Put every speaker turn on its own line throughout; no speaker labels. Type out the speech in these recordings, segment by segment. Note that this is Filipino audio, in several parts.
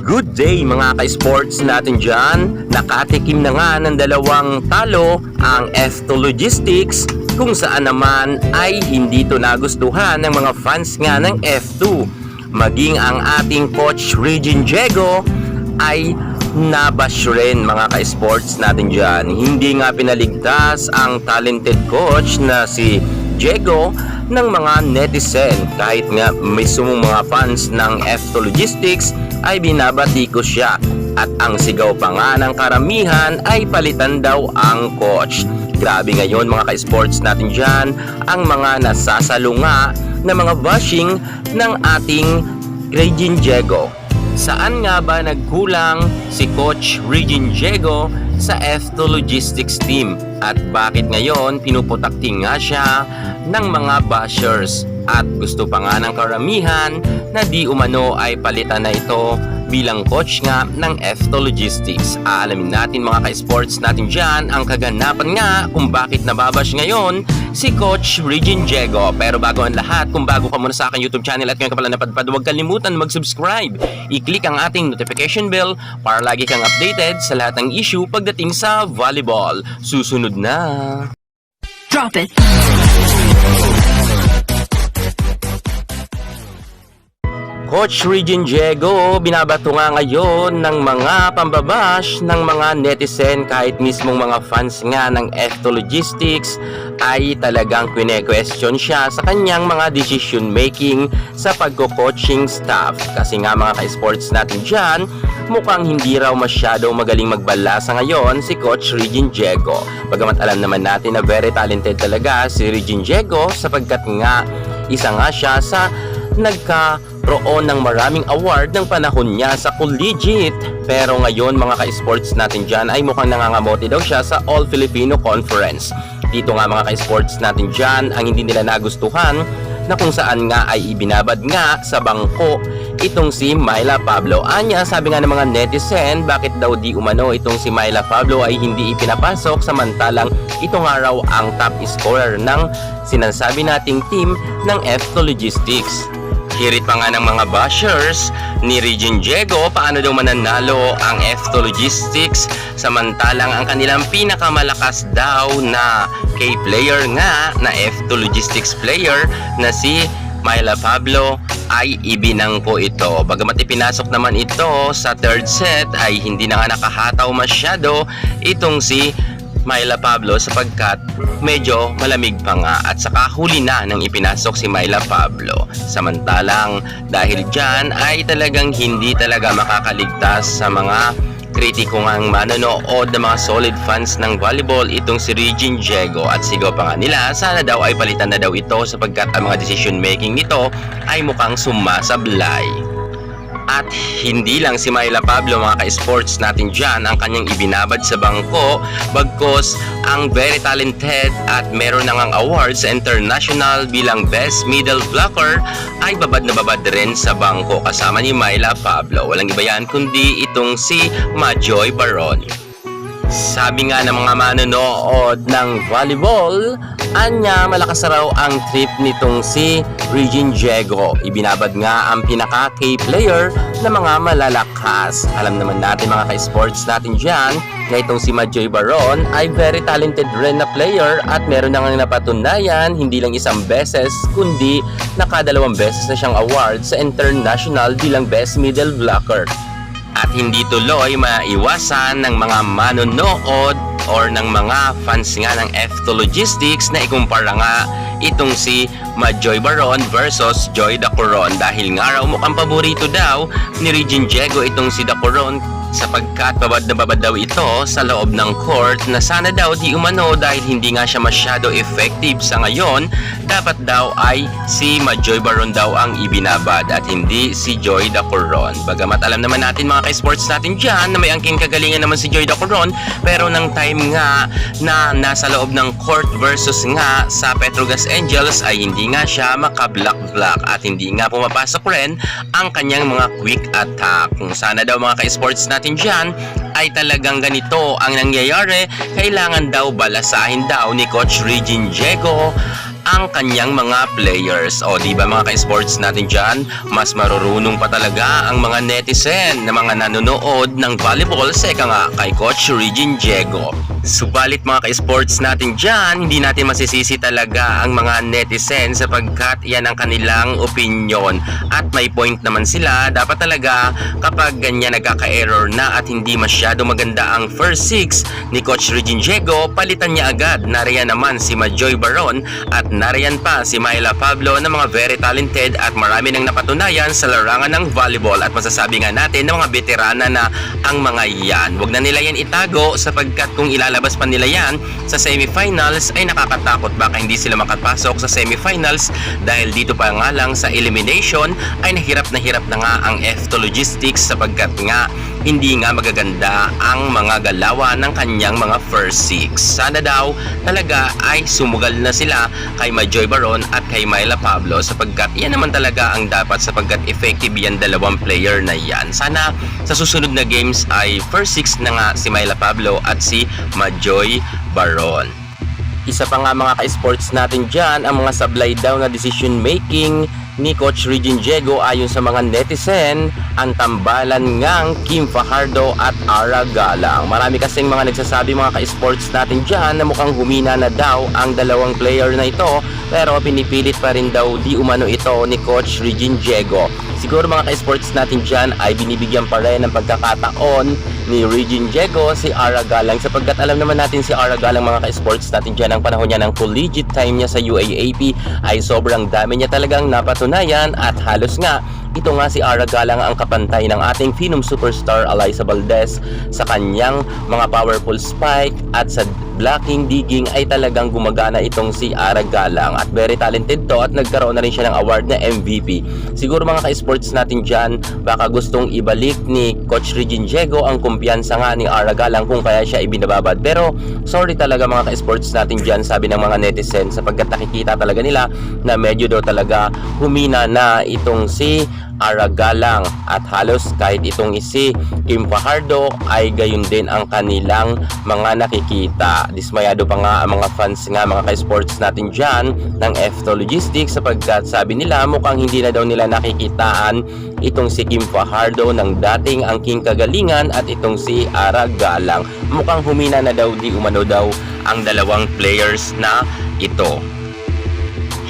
Good day mga ka-sports natin dyan. Nakatikim na nga ng dalawang talo ang F2 Logistics, kung saan naman ay hindi to nagustuhan ng mga fans nga ng F2. Maging ang ating coach Regine Diego ay nabash rin mga ka-sports natin dyan. Hindi nga pinaligtas ang talented coach na si Diego ng mga netizen, kahit nga mismong mga fans ng F2 Logistics ay binabati ko siya, at ang sigaw pa nga ng karamihan ay palitan daw ang coach. Grabe ngayon mga ka-sports natin dyan ang mga nasasalunga na mga bashing ng ating Regine Diego. Saan nga ba nagkulang si Coach Regine Diego sa F2 Logistics team? At bakit ngayon pinuputakting nga siya ng mga bashers? At gusto pa nga ng karamihan na di umano ay palitan na ito bilang coach nga ng F2 Logistics. Aalamin natin mga ka-sports natin dyan ang kaganapan nga kung bakit nababash ngayon si Coach Regine Diego. Pero bago ang lahat, kung bago ka muna sa aking YouTube channel at ngayon ka pala napadpad, huwag kalimutan mag-subscribe. I-click ang ating notification bell para lagi kang updated sa lahat ng issue pagdating sa volleyball. Susunod na!
Drop it!
Coach Regine Diego, binabato nga ngayon ng mga pambabash ng mga netizen, kahit mismong mga fans nga ng F2 Logistics ay talagang kwene-question siya sa kanyang mga decision making sa pagko-coaching staff. Kasi nga mga ka-sports natin dyan, mukhang hindi raw masyado magaling magbalasa ngayon si Coach Regine Diego. Bagamat alam naman natin na very talented talaga si Regine Diego, sapagkat nga isa nga siya sa nagkaroon ng maraming award ng panahon niya sa collegiate. Pero ngayon mga ka-sports natin dyan ay mukhang nangangamote daw siya sa All Filipino Conference. Dito nga mga ka-sports natin dyan ang hindi nila nagustuhan, na kung saan nga ay ibinabad nga sa bangko itong si Myla Pablo. Anya, sabi nga ng mga netizen, bakit daw di umano itong si Myla Pablo ay hindi ipinapasok, samantalang ito nga raw ang top scorer ng sinasabi nating team ng F2 Logistics. Hirit pa nga ng mga bashers ni Regine Diego, paano daw mananalo ang F2 Logistics samantalang ang kanilang pinakamalakas daw na K-player nga na F2 Logistics player na si Myla Pablo ay ibinangko ito. Bagamat ipinasok naman ito sa third set ay hindi na nga nakahataw masyado itong si Myla Pablo, sapagkat medyo malamig pa nga, at saka huli na nang ipinasok si Myla Pablo. Samantalang dahil dyan ay talagang hindi talaga makakaligtas sa mga kritiko ngang manonood ng mga solid fans ng volleyball itong si Regine Diego, at sigaw pa nga nila sana daw ay palitan na daw ito sapagkat ang mga decision making nito ay mukhang sumasablay. At hindi lang si Myla Pablo mga ka-sports natin dyan ang kanyang ibinabad sa bangko, bagkos ang very talented at meron na ngang awards sa international bilang best middle blocker ay babad na babad rin sa bangko kasama ni Myla Pablo. Walang iba yan kundi itong si Majoy Baron. Sabi nga ng mga manonood ng volleyball, anya malakas raw ang trip nitong si Regine Diego. Ibinabad nga ang pinaka-K-player na mga malalakas. Alam naman natin mga ka-sports natin dyan na itong si Majoy Baron ay very talented rin na player, at meron na nga napatunayan hindi lang isang beses kundi nakadalawang beses na siyang award sa international bilang best middle blocker. At hindi tuloy maiwasan ng mga manonood or ng mga fans nga ng F2 Logistics na ikumpara nga itong si Majoy Baron versus Joy Dacoron, dahil nga raw mukhang paborito daw ni Regine Diego itong si Dacoron, sapagkat babad na babad daw ito sa loob ng court, na sana daw di umano dahil hindi nga siya masyado effective sa ngayon, dapat daw ay si Majoy Baron daw ang ibinabad at hindi si Joy Dacoron. Bagamat alam naman natin mga ka-sports natin dyan na may angking kagalingan naman si Joy Dacoron, pero ng time nga na nasa loob ng court versus nga sa Petrogas Angels ay hindi nga siya maka-block at hindi nga pumapasok rin ang kanyang mga quick attack. Kung sana daw mga ka-sports natin dyan ay talagang ganito ang nangyayari, kailangan daw balasahin daw ni Coach Regine Diego ang kanyang mga players. O di ba mga ka-sports natin dyan, mas marurunong pa talaga ang mga netizen na mga nanonood ng volleyball sa nga kay Coach Regine Diego. Subalit mga ka-sports natin dyan, hindi natin masisisi talaga ang mga netizen sapagkat yan ang kanilang opinion. At may point naman sila, dapat talaga kapag ganyan nagkaka-error na at hindi masyado maganda ang first six ni Coach Regine Diego, palitan niya agad. Nariyan naman si Majoy Baron at nariyan pa si Myla Pablo na mga very talented at marami nang napatunayan sa larangan ng volleyball. At masasabi nga natin na mga veterana na ang mga yan. Huwag na nila yan itago sapagkat kung ilalabas pa nila yan sa semifinals ay nakakatakot, baka hindi sila makapasok sa semifinals dahil dito pa nga lang sa elimination ay nahirap na nga ang F2 Logistics sapagkat nga hindi nga magaganda ang mga galawan ng kanyang mga first six. Sana daw talaga ay sumugal na sila kay Majoy Baron at kay Myla Pablo sapagkat yan naman talaga ang dapat sapagkat effective yan dalawang player na yan. Sana sa susunod na games ay first six na nga si Myla Pablo at si Majoy Baron. Isa pa nga mga ka-sports natin dyan, ang mga sablay daw na decision making ni Coach Regine Diego ayon sa mga netizen, ang tambalan ngang Kim Fajardo at Ara Galang. Marami kasing mga nagsasabi mga ka-sports natin dyan na mukhang humina na daw ang dalawang player na ito, pero pinipilit pa rin daw di umano ito ni Coach Regine Diego. Siguro mga ka-sports natin dyan ay binibigyan pa rin ng pagkakataon ni Regine Diego si Ara Galang sapagkat alam naman natin si Ara Galang mga ka-sports natin dyan, ang panahon niya ng collegiate time niya sa UAAP ay sobrang dami niya talagang napatunayan at halos nga ito nga si Ara Galang ang kapantay ng ating Phenom superstar Alyssa Valdez sa kanyang mga powerful spike at sa blocking digging ay talagang gumagana itong si Ara Galang at very talented to at nagkaroon na rin siya ng award na MVP. Siguro mga ka-sports natin dyan, baka gustong ibalik ni Coach Regine Diego ang kumpiyansa nga ni Ara Galang kung kaya siya ibinababad. Pero sorry talaga mga ka-sports natin dyan, sabi ng mga netizen, sapagkat nakikita talaga nila na medyo daw talaga humina na itong si Ara Galang at halos kahit itong si Kim Fajardo ay gayon din ang kanilang mga nakikita. Dismayado pa nga ang mga fans nga mga ka-sports natin dyan ng F2 Logistics sapagkat sabi nila mukhang hindi na daw nila nakikitaan itong si Kim Fajardo ng dating ang King Kagalingan at itong si Ara Galang. Mukhang humina na daw di umano daw ang dalawang players na ito.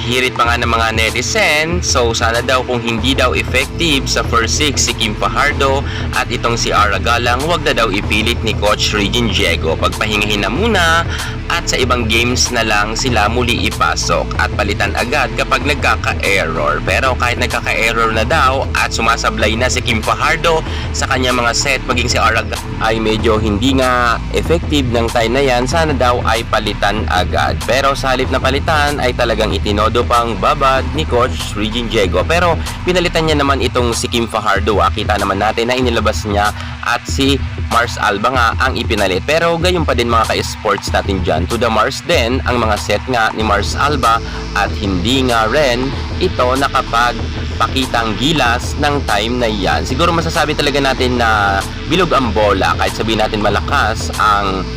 Hirit pa nga ng mga netizen, so sana daw kung hindi daw effective sa first six si Kim Fajardo at itong si Ara Galang, wag na daw ipilit ni Coach Regine Diego. Pagpahingahin na muna at sa ibang games na lang sila muli ipasok at palitan agad kapag nagkaka-error. Pero kahit nagkaka-error na daw at sumasablay na si Kim Fajardo sa kanyang mga set, maging si Ara ay medyo hindi nga effective ng time na yan, sana daw ay palitan agad. Pero sa halip na palitan ay talagang itinodo pang babad ni Coach Regine Diego. Pero pinalitan niya naman itong si Kim Fajardo. Kita naman natin na inilabas niya at si Mars Alba nga ang ipinalit. Pero gayon pa din mga ka-sports natin dyan, to the Mars din ang mga set nga ni Mars Alba at hindi nga rin ito nakapagpakita ang gilas ng time na yan. Siguro masasabi talaga natin na bilog ang bola kahit sabihin natin malakas ang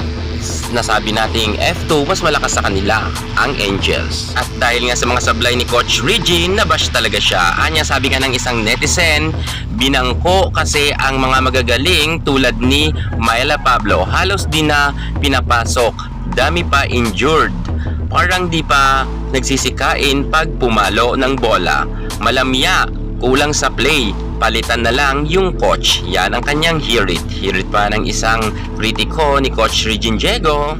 nasabi nating F2, mas malakas sa kanila ang Angels. At dahil nga sa mga sablay ni Coach Regine, nabash talaga siya. Anya, sabi nga ng isang netizen, binangko kasi ang mga magagaling tulad ni Myla Pablo. Halos di na pinapasok. Dami pa injured. Parang di pa nagsisikain pag pumalo ng bola. Malamya, kulang sa play. Palitan na lang yung coach. Yan ang kanyang hirit. Hirit pa ng isang kritiko ni Coach Regine Diego.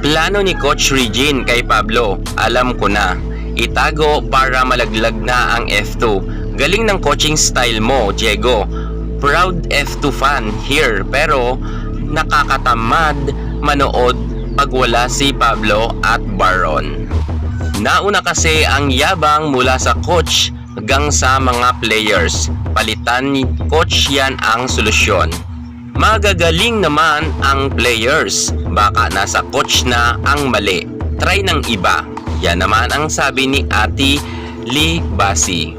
Plano ni Coach Regine kay Pablo, alam ko na. Itago para malaglag na ang F2. Galing ng coaching style mo, Diego. Proud F2 fan here, pero nakakatamad manood pag wala si Pablo at Baron. Nauna kasi ang yabang mula sa coach hanggang sa mga players. Palitan ni coach yan ang solusyon. Magagaling naman ang players. Baka nasa coach na ang mali. Try ng iba. Yan naman ang sabi ni Ate Lee Basi.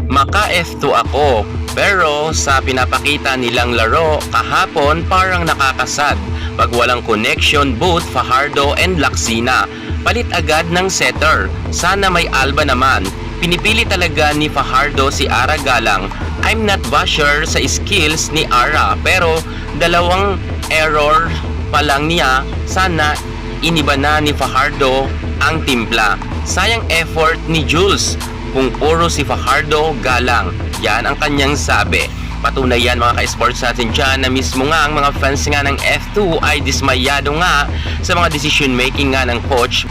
Maka F2 ako, pero sa pinapakita nilang laro kahapon parang nakakasad pag walang connection both Fajardo and Laksina. Palit agad ng setter. Sana may Alba naman. Pinipili talaga ni Fajardo si Ara Galang. I'm not basher sa skills ni Ara pero dalawang error pa lang niya. Sana iniba na ni Fajardo ang timpla. Sayang effort ni Jules kung puro si Fajardo Galang. Yan ang kanyang sabi. Patunay yan mga ka-sports natin dyan na mismo nga ang mga fans nga ng F2 ay dismayado nga sa mga decision making nga ng coach.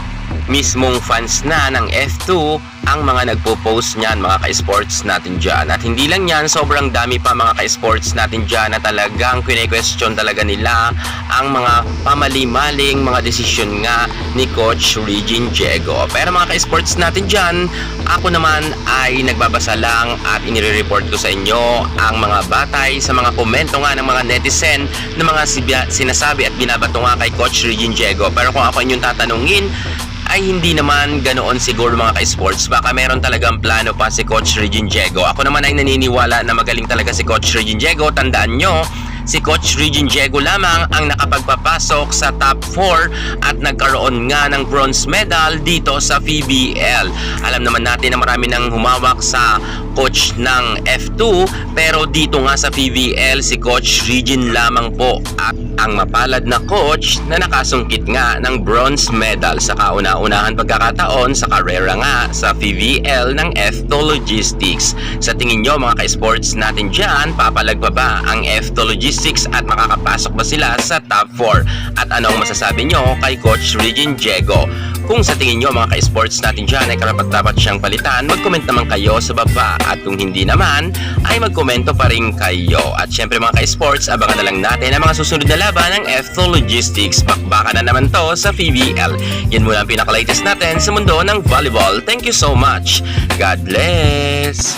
Mismong fans na ng F2 ang mga nagpo-post niyan mga ka-sports natin dyan. At hindi lang yan, sobrang dami pa mga ka-sports natin dyan na talagang kine-question talaga nila ang mga pamali-maling mga desisyon nga ni Coach Regine Diego. Pero mga ka-sports natin dyan, ako naman ay nagbabasa lang at inire-report ko sa inyo ang mga batay sa mga komento nga ng mga netizen na mga sinasabi at binabato nga kay Coach Regine Diego. Pero kung ako inyong tatanungin, ay hindi naman ganoon siguro mga ka-sports. Baka meron talagang plano pa si Coach Regine Diego. Ako naman ay naniniwala na magaling talaga si Coach Regine Diego. Tandaan nyo, si Coach Regine Diego lamang ang nakapagpapasok sa top 4 at nagkaroon nga ng bronze medal dito sa PBL. Alam naman natin na marami nang humawak sa coach ng F2 pero dito nga sa PBL si Coach Regine lamang po at ang mapalad na coach na nakasungkit nga ng bronze medal sa kauna-unahan pagkakataon sa karera nga sa PBL ng F2 Logistics. Sa tingin nyo mga ka-sports natin dyan, papalag pa ba ang F2 Logistics at makakapasok ba sila sa top 4? At anong masasabi nyo kay Coach Regine Diego? Kung sa tingin nyo mga ka-sports natin dyan ay karapat-dapat siyang palitan, mag-comment naman kayo sa baba. At kung hindi naman, ay mag-komento pa rin kayo. At syempre mga ka-sports, abangan na lang natin ang mga susunod na laban ng F2 Logistics. Bakbaka na naman to sa PBL. Yan muna ang pinaka-latest natin sa mundo ng volleyball. Thank you so much. God bless.